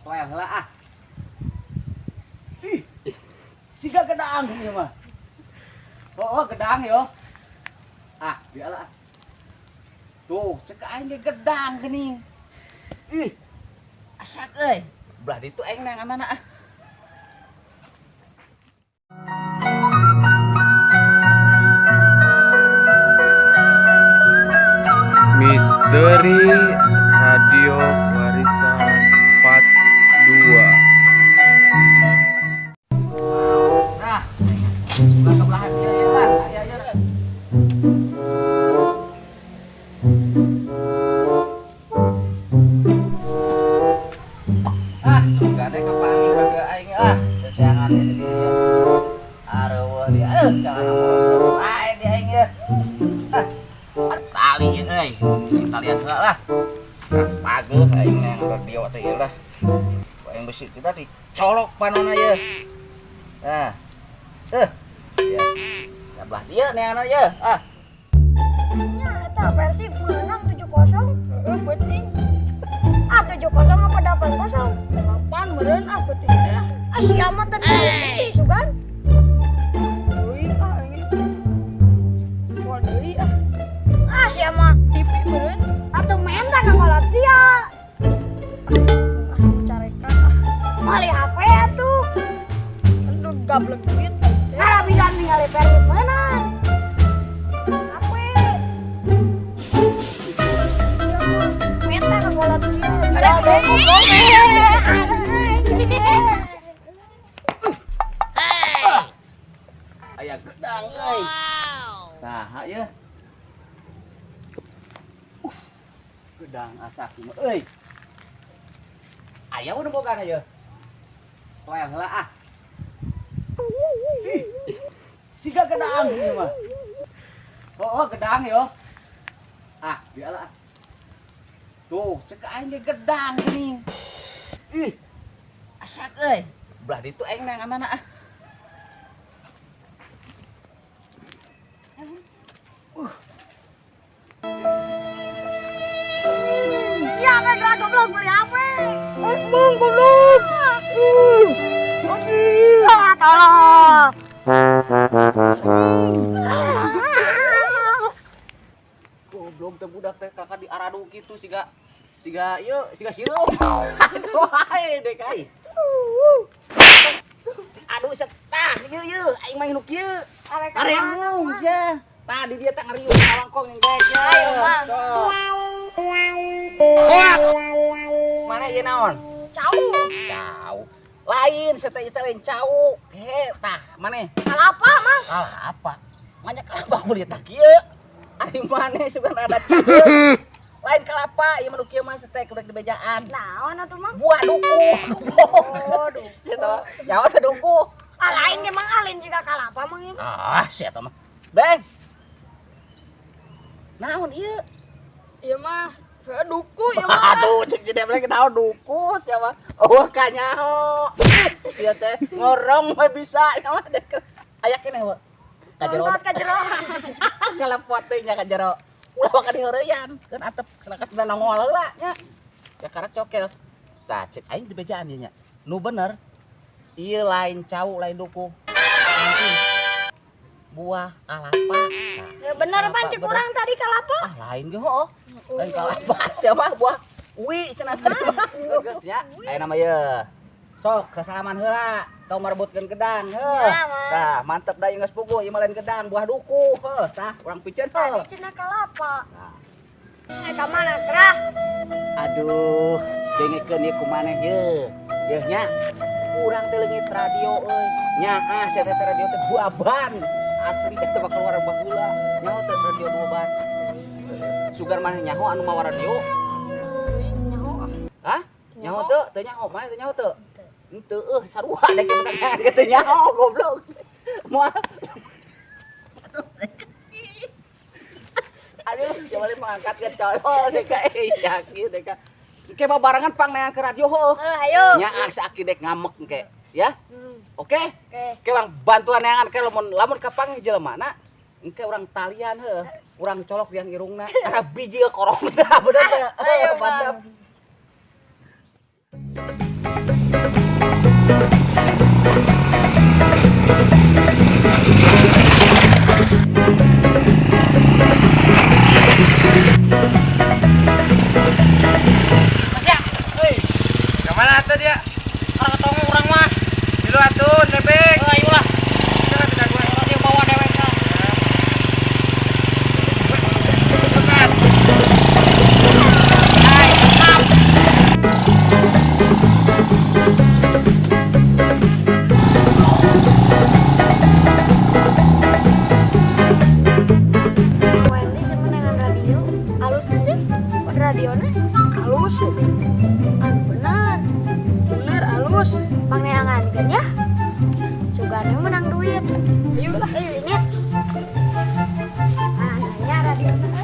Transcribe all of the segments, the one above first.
Toel heula ah. Ih. Siga gedang ieu mah. Oh, gedang yo. Ah, biarlah. Tuh, cek aing ge gedang geuning. Ih. Asak euy. Belah ditu aing nang amana ah. Misteri Radio Warisan Part 2. Nah, bukan kebelahan dia ya lah. Ayo ayo. Ah, suka deh kepangi baga aing ah. Sejangan ini dia. Areueuh dia. Jangan ngomong ae dia aing ya. Tali ya euy. Kita lihat heula lah. Bagus aing yang radio teh ieu lah. Aing besi kita dicolok panana ye. Nah. Ya. Ya belah dia neanna ye. Ah. Nya eta Persib menang 7-0. Penting. 7-0 apa 8-0? 8 meureun penting teh. Si amat teh sugan. Deui ini. Wah deui si ama TV meureun. Atuh menta ka kolot sia. Carekan Mali HP atuh. Aduh gablek duit. Harabidan ningali Persib menang. HP. Menta ka kolot sia. Aya gedang euy. Saha ye? Gedang asak ieu euy. Aya udah boga ye. Toel heula ah. Ih. Siga gedang ieu mah. Oh, gedang yo. Ah, biarlah. Tuh, cek aing ge gedang geuning. Ih. Asak euy. Belah ditu aing nang amana ah. Siapa yang goblok beli HP? Emang goblok. Tolong. Goblok teh budak teh kakak di aradu kitu siga ieu siga sirup. Aduh ae dek ai. Aduh setah ieu aing mah nu kieu. Areng sia. Tadi dia teh ngariung kalangkong yang baik ya. Ayo, Mang. Mana ieu naon? Cau. Lain seteh ieu lain cau. He tah maneh? Kalapa, Mang? Kalah apa? Banyak kalapa kulit tak kieu. Ari maneh sugan ada kieu. Lain kalapa, ieu mah nu kieu mah seteh kudu dibejaan. Naon atuh, Mang? Buah duku. Oh, duku. Situ nyawa teh duku. Lain ge Mang alin juga kalapa, Mang ieu. Ah, sia tah mah. Beng. Naon ieu? Ieu mah duku ieu mah. Aduh, cek jadi lagi tahu duku siapa? Oh, kanyaho. Ieu teh ngorong mah bisa mah dek. Aya keneh, we. Kajero. Kajero. Kalepot teh nya kajero. Ulah ka diheureyan, kan atep sanakat da nongol heula nya. Ya karet cokel. Tah, cek aing di bejaan ieu nya. Nu bener. Ieu lain cau, lain duku. Buah kalapa. Ya bener pan cek urang tadi kalapa. Ah lain ge heuh. Lain kalapa siapa buah uwi cenah teh. Geus nya. Aya nama ye. Sok sasalaman heula. Tong marebutkeun gedang heuh. Tah mantep da ieu geus puguh ieu mah lain gedang buah duku heuh. Tah urang piceun heuh. Tadi cenah kalapa. Eta mana kerah? Aduh, dengekeun ieu kumaneh ye. Yeuh nya. Urang teh leungit radio euy. Nyaah sia teh radio teh buaban. Asli teh bakal keluar baheula. Nyaho teh radio buaban. Sugar maneh nyaho anu mawa radio? Nyaho. Hah? Nyaho teu? Teu nyaho, maneh teu nyaho teu? Henteu sarua dek pertanyaan ge teu nyaho goblok. Moal. Aduh, siapa lagi mengangkat ke colol dek iya kieu dek. Engke babarengan pang neangan ke radio heuh. Ayo. Nya asaki dek ngamek engke, ya? Oke? Oke. Ke urang bantuan neangan ke lamun ka pang jeleumana engke urang talian heuh. Urang colok yang irungna. Karena biji korongna bener teh. Ayo, Mantap. Bang. Kemana tuh dia? Orang ketemu orang mah. Di luar tuh, nebeng. Ayolah. Jangan tidak gue. Orang dia bawa dewek lah. Bekas. Hai, tetap. Wendy sama dengan radio. Halus tuh sih. Pada radionya halus. Anu benar. Bener halus. Pangeangan kan ya. Sugana menang duit. Ayolah, ayo ini. Mananya radionya.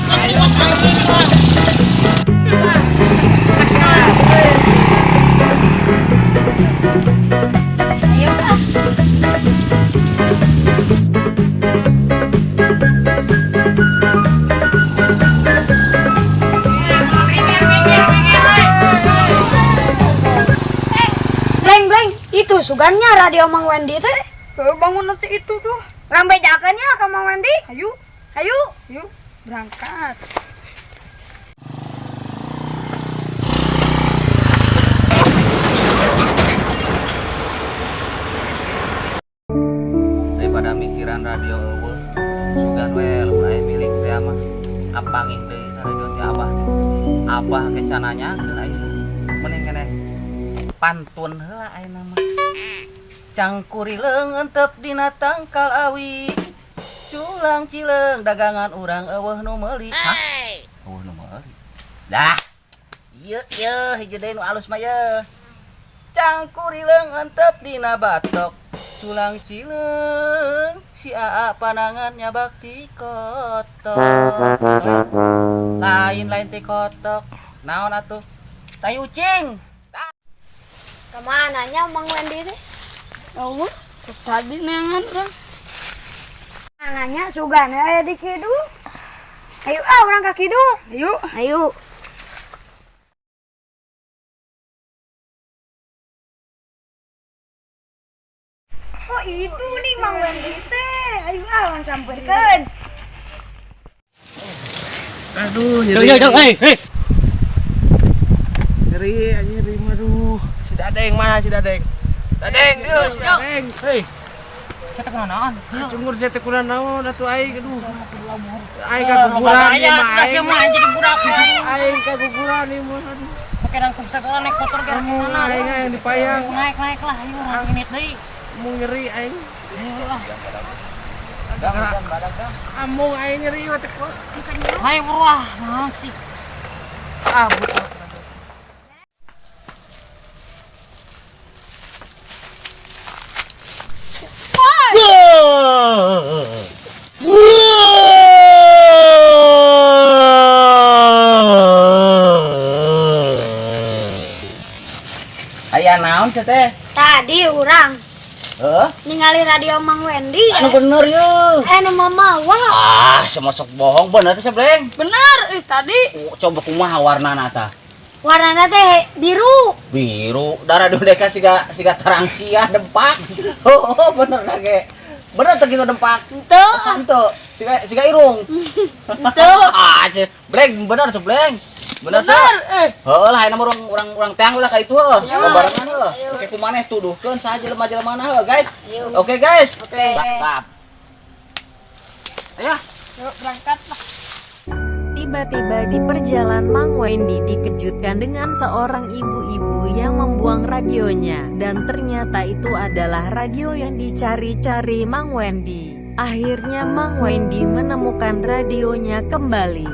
Ayo ah. Bleng, itu sugannya radio Mang Wendy teh. Bangun nanti itu tuh. Orang bejakannya ke Mang Wendy. Ayo, Ayo. yuk berangkat. Daripada mikiran radio eueuh sugan we lamun milik teh mah apangih deui radio teh abah ke cananya geuna ieu mending keneh pantun heula ayeuna mah cangkurileung entep dina tangkal awi culang cileung dagangan urang eueuh nu meuli eueuh nu meuli dah ieu hiji deui nu alus mah ye cangkurileung entep dina batok culang cileung si aa panangannya bakti kotok lain ti kotok naon atuh tai ucing Kemananya Mang Wendy teh? Allah, tadi nengan orang. Mananya sugana aya di kidul. Ayo ah orang ka kidul. Ayo, Ayo. Oh itu nih Mang Wendy teh. Ayo ah orang sampeurkeun. Aduh, nyeri, aduh. Si Dadeng mana si Dadeng? Dadeng, dia si Dadeng. Hei. kita kenaan. Cungur saya teh kunaon naon atuh aing aduh. Aing kaguguran ieu mah aing. Mah jadi budak. Aing kaguguran ieu mah aduh. Pakai rangkum segala naik motor ke Kamu aing yang dipayang. Naik lah, ayo orang ini deui. Mau nyeri aing. Ayo lah. Amung aing nyeri mah teh. Hai wah, masih. Ah, butuh. aya naon sih teh Tadi urang heuh ningali radio Mang Wendy. anu bener yeuh Anu mamawa. semasuk bohong bener teh sebleng Benar, tadi coba kumaha warnana tah Warnana teh biru. biru darah deka siga tarang sia dempak oh bener lagi bener teh kitu dempak Tuh. henteu siga irung Tuh. sih bleng bener tuh bleng bener tuh heuh lah ayeuna urang teang ulah ka itu heuh barengan heuh oke kumaneh tuduhkeun saha jelema-jelemana heuh guys oke guys Oke. Bap. Ayo yuk berangkat lah. Tiba-tiba di perjalanan Mang Wendy dikejutkan dengan seorang ibu-ibu yang membuang radionya. Dan ternyata itu adalah radio yang dicari-cari Mang Wendy. Akhirnya Mang Wendy menemukan radionya kembali.